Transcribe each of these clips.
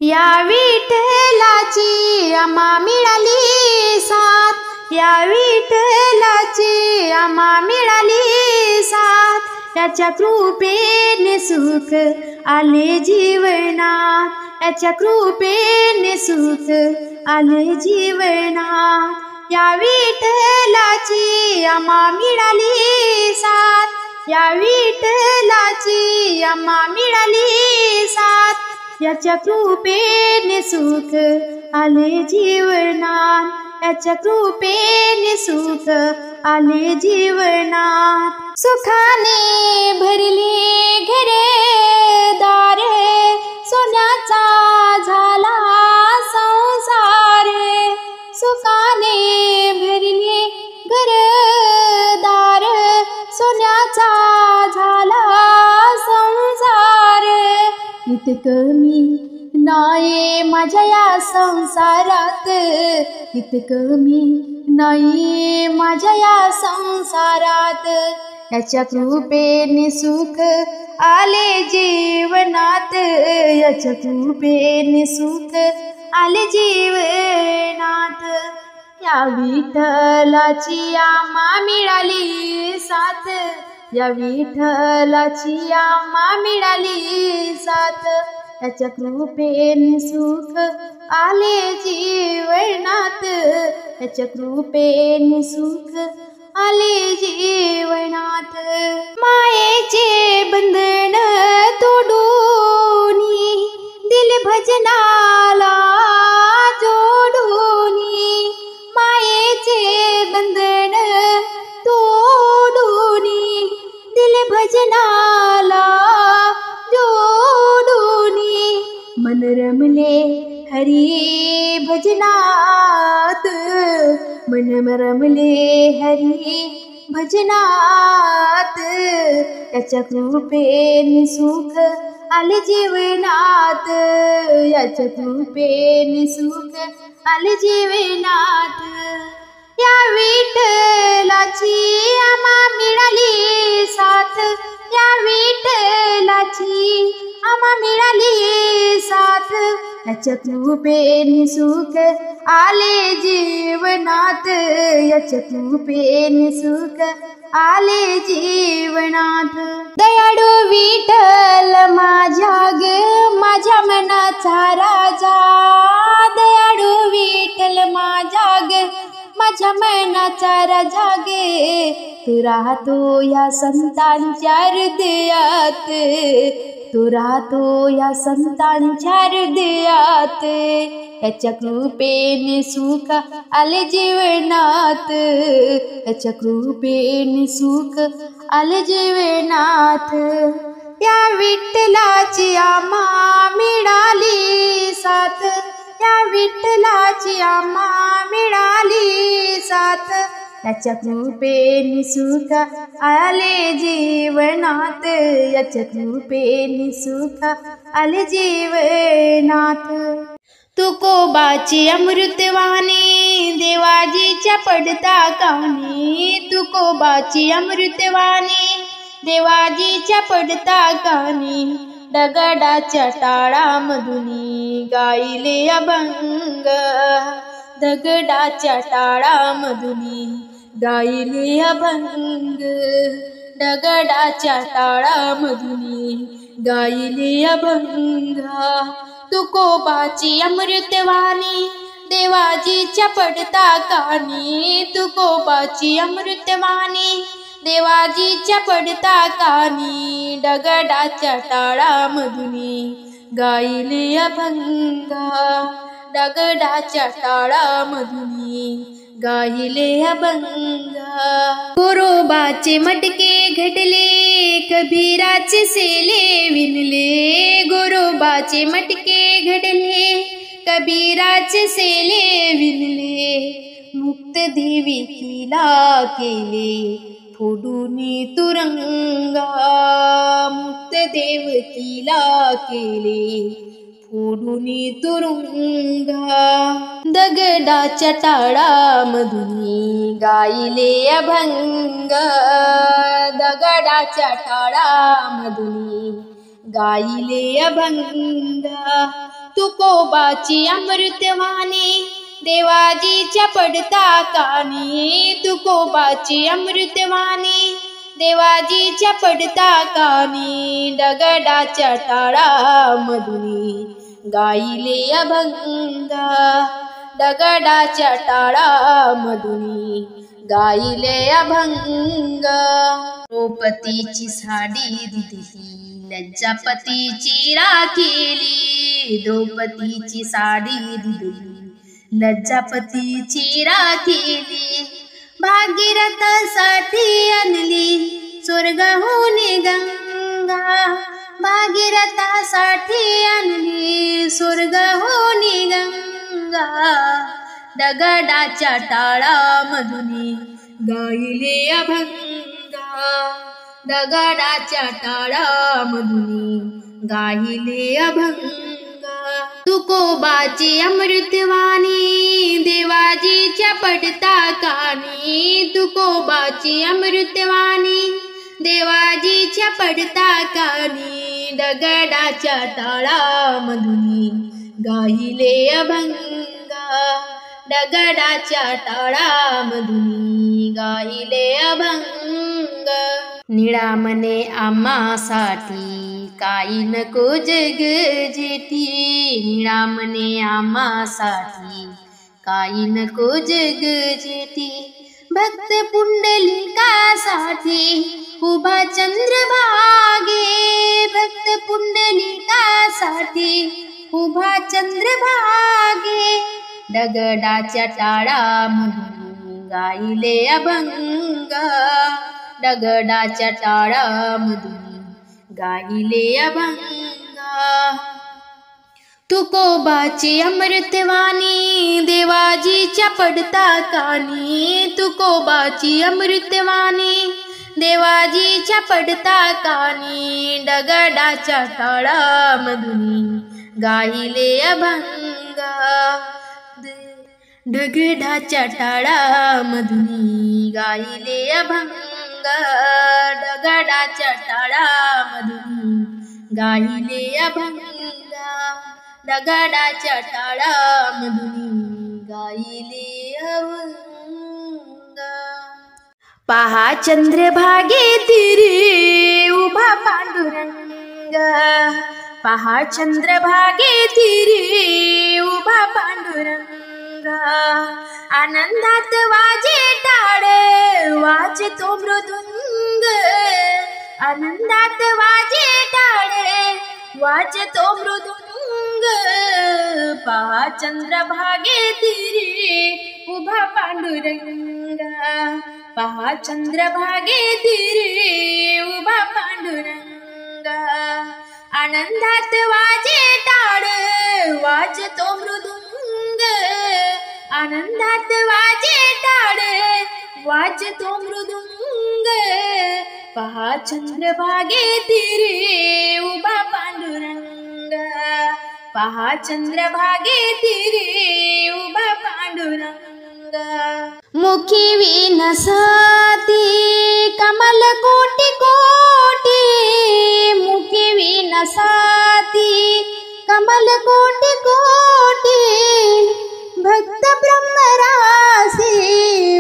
या विठ्ठलाची आम्हा मिळाली साथ, या विठ्ठलाची आम्हा मिळाली साथ, याच्या कृपेने सुख आले जीवनात, याच्या कृपेने सुख आले जीवनात. या विठ्ठलाची आम्हा मिळाली साथ, या विठ्ठलाची आम्हा मिळाली साथ, याच्या कृपेने सुख आले जीवनात, याच्या कृपेने सुख आले जीवनात. सुखाने भरले घरदार, सोन्याचा झाला संसार, सुखाने भरले घरदार, सोन्याचा झाला संसार. इतकं मी नाही माझ्या या संसारात, इतकं मी नाही माझ्या या संसारात, याच्या कृपेने सुख आले जीवनात, याच्या कृपेने सुख आले जीवनात. या विठ्ठलाची आम्हा मिळाली साथ, या विठ्ठलाची आम्हा मिळाली साथ, याच्या कृपेने सुख आले जीवनात, याच्या कृपेने सुख आले जीवनात. मायेचे बंधन तोडूनी दिल भजनाला जोडूनी, मायेचे बंधन तोडूनी दिल भजनाला जोडूनी, मन रमले हरी भजनात, मन रमले हरी भजनात, याच्या कृपेने सुख आले जीवनात, याच्या कृपेने सुख आले जीवनात. या विठ्ठलाची आम्हा मिळाली साथ, या विठ्ठलाची आम्हा मिळाली साथ, याच्या कृपेने सुख आले जीवनात, याच्या कृपेने सुख आले जीवनात. दयाळू विठ्ठल माझ्या ग माझ्या मनाचा राजा, दयाळू विठ्ठल माझ्या ग माझ्या मनाचा राजा गे, तू राहतो या संतांच्या हृदयात, तू राहतो या संतांच्या हृदयात, याच्या कृपेने सुख आले जीवनात, याच्या कृपेने सुख आले जीवनात. या विठ्ठलाची आम्हा मिळाली साथ, या विठ्ठलाची आम्हा मिळाली साथ, याच्या कृपेने सुख आले जीवनात, याच्या कृपेने सुख आले जीवनात. तुकोबाची अमृतवाणी देवाजीच्या पडता कानी, तुकोबाची अमृतवाणी देवाजीच्या पडता कानी, दगडाच्या टाळामधुनी गायले अभंग, दगडाच्या टाळामधुनी गायले अभंग, दगडाच्या टाळामधुनी गायले अभंग. तुकोबाची अमृतवाणी देवाजीच्या पडता कानी, तुकोबाची अमृतवाणी देवाजीच्या पडता कानी, दगडाच्या टाळामधुनी गायले अभंग, दगडाच्या टाळामधुनी गायले अभंग. गोरोबाचे मटके घडले कबीराचे सेले विणले, गोरोबाचे मटके घडले कबीराचे सेले विणले, मुक्त देविकीला केले फोडूनी तुरंगा, मुक्त देवकीला केले फोडूनी तुरुंगा, दगडाच्या टाळामधुनी गायले अभंग, दगडाच्या टाळामधुनी गायले अभंग. तुकोबाची अमृतवाणी देवाजीच्या पडता कानी, तुकोबाची अमृतवाणी देवाजीच्या पडता कानी, दगडाच्या टाळामधुनी गायिले अभंग, दगडाच्या टाळामधुनी गायिले अभंग. द्रौपदीची साडी दिली लज्जापतीची राखिली, द्रौपदीची साडी दिली लज्जापतीची राखिली, भागीरथासाठी आणली स्वर्गहून गंगा, भागीरथासाठी आणली स्वर्गहून गंगा, दगडाच्या टाळामधुनी गायिले अभंगा, दगडाच्या टाळामधुनी गायिले अभंगा. तुकोबाची अमृतवाणी देवाजीच्या पडता कानी, तुकोबाची अमृतवाणी देवाजीच्या पडता कानी, दगडाच्या टाळामधुनी गायिले अभंगा, दगडाच्या टाळामधुनी गायिले अभंग. निळा मने आम्हासाठी काही नको जग जेठी, निळा मने आम्हासाठी काही नको जग जेठी, भक्त पुंडलिकासाठी उभा चंद्रभागे, भक्त पुंडलिकासाठी उभा चंद्रभागे, दगडाच्या टाळामधुनी गायिले अभंग, दगडाच्या टाळामधुनी गायिले अभंग. तुकोबाची अमृतवाणी देवाजीच्या पडता कानी, तुकोबाची अमृतवाणी देवाजीच्या पडता कानी, दगडाच्या टाळामधुनी गायिले अभंग, दगडाच्या टाळामधुनी गायिले अभंग, दगडाच्या टाळामधुनी गायिले अभंग, दगडाच्या टाळामधुनी गायिले अभंग. पहा चंद्रभागे तीरी उभा पांडुरंग, पहा चंद्रभागे तीरी उभा पांडुरंग, आनंदात वाजे टाळे वाजतो मृदुंग, आनंदात वाजे टाळे वाजतो मृदुंग, पहा चंद्रभागे तीरी उभा पांडुरंग, पहा चंद्रभागे तीरी उभा पांडुरंग, आनंदात वाजे टाळे वाजतो मृदुंग, आनंदात वाजे टाळे वाजतो मृदुंग, पहा चंद्रभागे तीरी उभा पांडुरंग, पहा चंद्रभागे तीरी उभा पांडुरंग. मुखी विनसती कमल कोटी कोटी, मुखी विनसती कमल कोटी कोटी, भक्त ब्रह्मरासी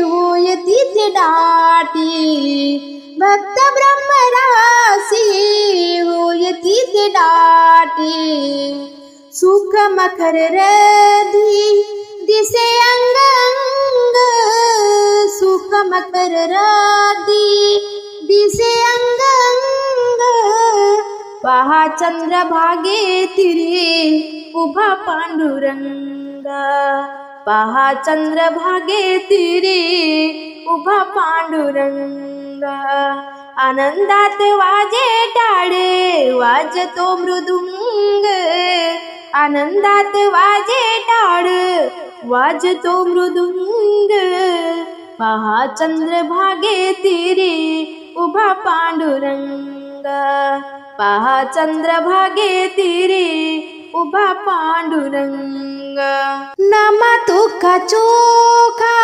होय तिथे दाटी, भक्त ब्रह्मरासी होय तिथे दाटी, सुख मखर रधी दिसे अंग अंग, सुख मकर रधी दिसे अंग अंग, पहा चंद्रभागे तीरी उभा पांडुरंग, पहा चंद्रभागे तीरी उभा पांडुरंग, आनंदात वाजे टाळे वाजतो मृदुंग, आनंदात वाजे टाळे वाजतो मृदुंग, पहा चंद्रभागे तीरी उभा पांडुरंग, पहा चंद्रभागे तीरी उभा पांडुरंग. नामा तुका चोखा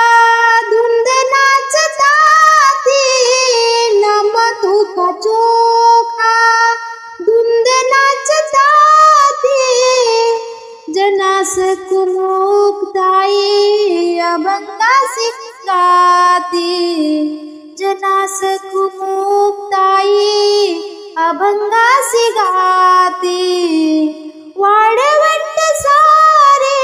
धुंद नाचताती, नामा तुका चोखा धुंद नाचताती, जनास कुमुक्ताई अभंगासी गाती, जनास कुमुक्ताई अभंगासी गाती. वाळवंट सारे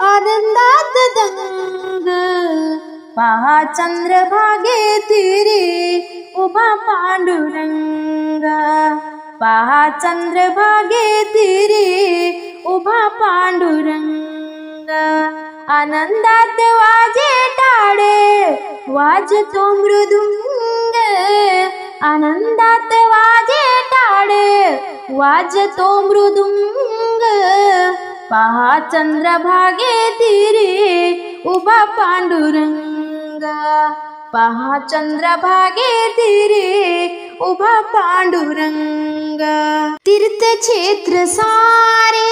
आनंदात दंग, पहा चंद्रभागे तीरी उभा पांडुरंग, पहा चंद्रभागे तीरी उभा पांडुरंग. आनंदात वाजे टाळे वाजतो मृदुंग, आनंदात वाजे टाळे वाजतो मृदुंग. पहा चंद्रभागे तीरी उभा पांडुरंग, पहा चंद्रभागे तीरी उभा पांडुरंग. तीर्थक्षेत्र सारे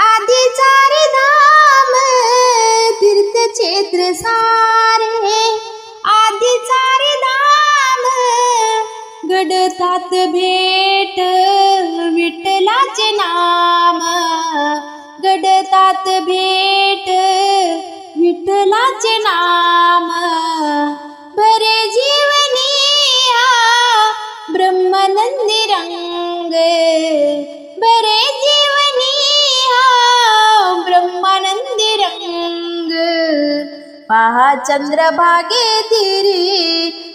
आदि चारि धाम, तीर्थक्षेत्र सारे आदि चारि धाम. घडतात भेट विठ्ठलाचे नाम, घडतात भेट विठ्ठलाचे नाम. बरे जीवनी ब्रह्मानंदी रंग, बरे जीवनी ब्रह्मानंदी रंग. पहा चंद्रभागे तीरी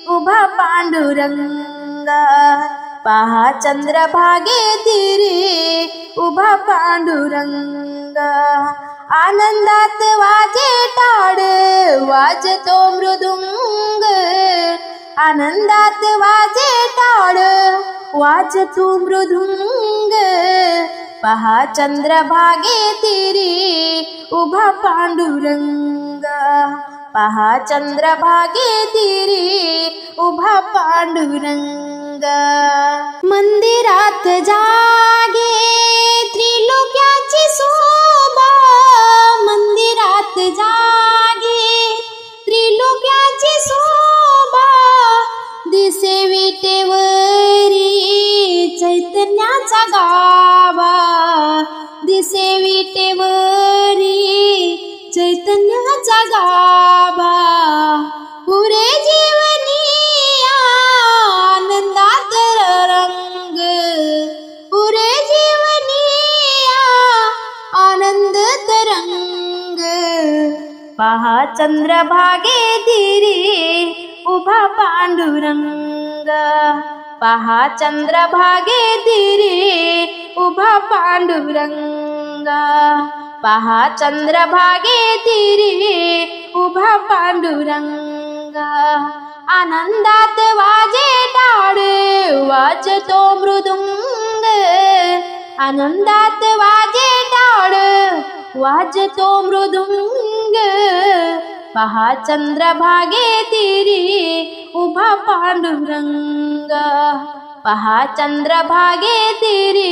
उभा पांडुरंग, पहा चंद्रभागे तीरी उभा पांडुरंग. आनंदात वाजे टाळे वाजतो मृदुंग, आनंदात वाजे टाळे वाजतो मृदुंग. पहा चंद्रभागे तीरी उभा पांडुरंग, पहा चंद्रभागे तीरी उभा पांडुरंग. मंदिरात जागे त्रिलोक्याची शोभा, मंदिरात जागे त्रिलोक्याची शोभा. दिसे विटेवरी चैतन्याचा गाभा, दिसे विटेवरी चैतन्याचा गाभा. पुरे जीवनी आनंदात रंग, पुरे जीवनी आनंद तरंग. पहा चंद्रभागे तीरी उभा पांडुरंग, पहा चंद्रभागे तीरी उभा पांडुरंग. पहा चंद्रभागे तीरी उभा पांडुरंग. आनंदात वाजे टाळे वाजतो मृदुंग, आनंदात वाजे टाळे वाजतो मृदुंग. पहा चंद्रभागे तीरी उभा पांडुरंग, पहा चंद्रभागे तीरी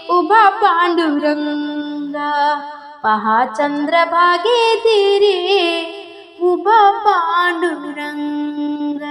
उभा पांडुरंग. पहा चंद्रभागे तीरी उभा पांडुरंग.